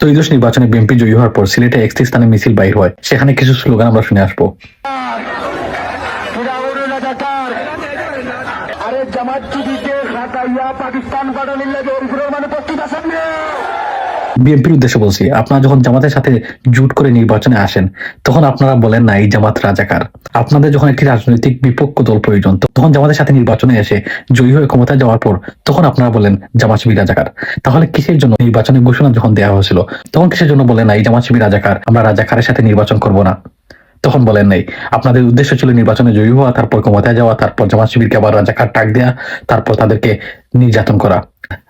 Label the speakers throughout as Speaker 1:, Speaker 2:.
Speaker 1: ত্রয়োদশ নির্বাচনে বিএনপি জয়ী হওয়ার পর সিলেটে 31 স্থানে মিছিল বাইর হয়, সেখানে কিছু স্লোগান আমরা শুনে আসবো। বিএনপির উদ্দেশ্যে বলছি, আপনারা যখন জামাতের সাথে জোট করে নির্বাচনে আসেন তখন আপনারা বলেন না এই জামাত রাজাকার। আপনাদের যখন একটি রাজনৈতিক বিপক্ষ দল প্রয়োজন তখন জামাতের সাথে নির্বাচনে এসে জয়ী হয়ে ক্ষমতায় যাওয়ার পর তখন আপনারা বলেন জামাত শিবির রাজাকার। তাহলে কিসের জন্য নির্বাচনের ঘোষণা যখন দেওয়া হয়েছিল তখন কিসের জন্য বলেন না এই জামাত শিবির রাজাকার, আমরা রাজাকারের সাথে নির্বাচন করব না? তখন বলেন নাই। আপনাদের উদ্দেশ্য ছিল নির্বাচনে জয়ী হওয়া, তারপর ক্ষমতায় যাওয়া, তারপর জামাত শিবিরকে আবার রাজাকার টাক দেওয়া, তারপর তাদেরকে নির্যাতন করা।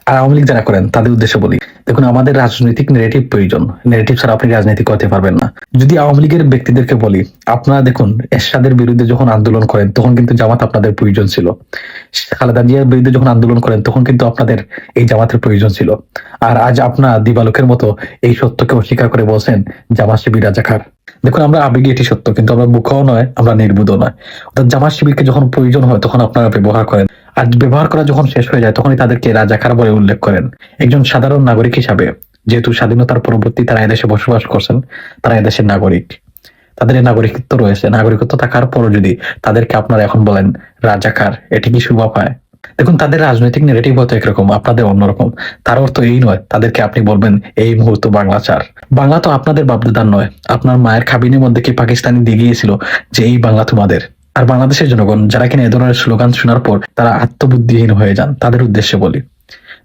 Speaker 1: আর আওয়ামী লীগ যারা করেন তাদের উদ্দেশ্য বলি, দেখুন আমাদের রাজনৈতিক নেগেটিভ প্রয়োজন, নেগেটিভ ছাড়া আপনি রাজনীতি করতে পারবেন না। যদি আওয়ামী লীগের ব্যক্তিদেরকে বলি, আপনারা দেখুন এরশাদের বিরুদ্ধে যখন আন্দোলন করেন তখন কিন্তু জামাত আপনাদের প্রয়োজন ছিল। খালেদা জিয়ার বিরুদ্ধে যখন আন্দোলন করেন তখন কিন্তু আপনাদের এই জামাতের প্রয়োজন ছিল। আর আজ আপনার দিবালোকের মতো এই সত্যকে অস্বীকার করে বলছেন জামাত শিবির রাজাকার। দেখুন আমরা আবেগে এটি সত্য, কিন্তু আমরা বোকাও নয়, আমরা নির্বুধও নয়। অর্থাৎ জামাত শিবিরকে যখন প্রয়োজন হয় তখন আপনারা ব্যবহার করেন, আর ব্যবহার করা যখন শেষ হয়ে যায় তখনই তাদেরকে রাজাকার বলে উল্লেখ করেন। একজন সাধারণ নাগরিক হিসাবে, যেহেতু স্বাধীনতার পরবর্তী তারা এদেশে বসবাস করছেন, তারা এদেশের নাগরিক, তাদের নাগরিকত্ব রয়েছে, নাগরিকত্ব থাকার পরও যদি তাদেরকে আপনারা এখন বলেন রাজাকার, এটি কি শোভা পায়? দেখুন তাদের রাজনৈতিক নেগেটিভ হয়তো একরকম, আপনাদের অন্যরকম। তার অর্থ এই নয় তাদেরকে আপনি বলবেন এই মুহূর্ত বাংলা চার। বাংলা তো আপনাদের বাপদাদার নয়, আপনার মায়ের খাবিনের মধ্যে কি পাকিস্তানি দিয়ে গিয়েছিল যে এই বাংলা তোমাদের? আর বাংলাদেশের জনগণ যারা কিনা এ ধরনের স্লোগান শোনার পর তারা আত্মবুদ্ধিহীন হয়ে যান, তাদের উদ্দেশ্যে বলি,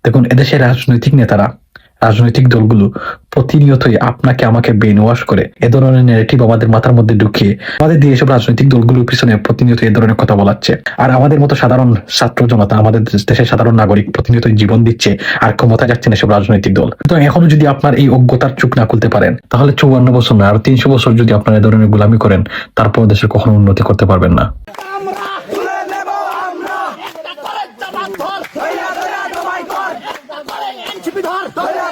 Speaker 1: দেখুন এদেশের রাজনৈতিক নেতারা, রাজনৈতিক দলগুলো প্রতিনিয়তই আপনাকে আমাকে ব্রেন ওয়াশ করে এ ধরনের নেগেটিভ আমাদের মাথার মধ্যে ঢুকিয়ে আমাদের দিয়ে এসব রাজনৈতিক দলগুলোর পিছনে প্রতিনিয়ত এ ধরনের কথা বলাচ্ছে। আর আমাদের মতো সাধারণ ছাত্র জনতা, আমাদের দেশের সাধারণ নাগরিক প্রতিনিয়ত জীবন দিচ্ছে আর ক্ষমতায় যাচ্ছেন এসব রাজনৈতিক দল। তো এখনো যদি আপনার এই অজ্ঞতার চোখ না খুলতে পারেন তাহলে 54 বছর না আর 300 বছর যদি আপনার এ ধরনের গোলামি করেন তারপর দেশে কখনো উন্নতি করতে পারবেন না।
Speaker 2: ধর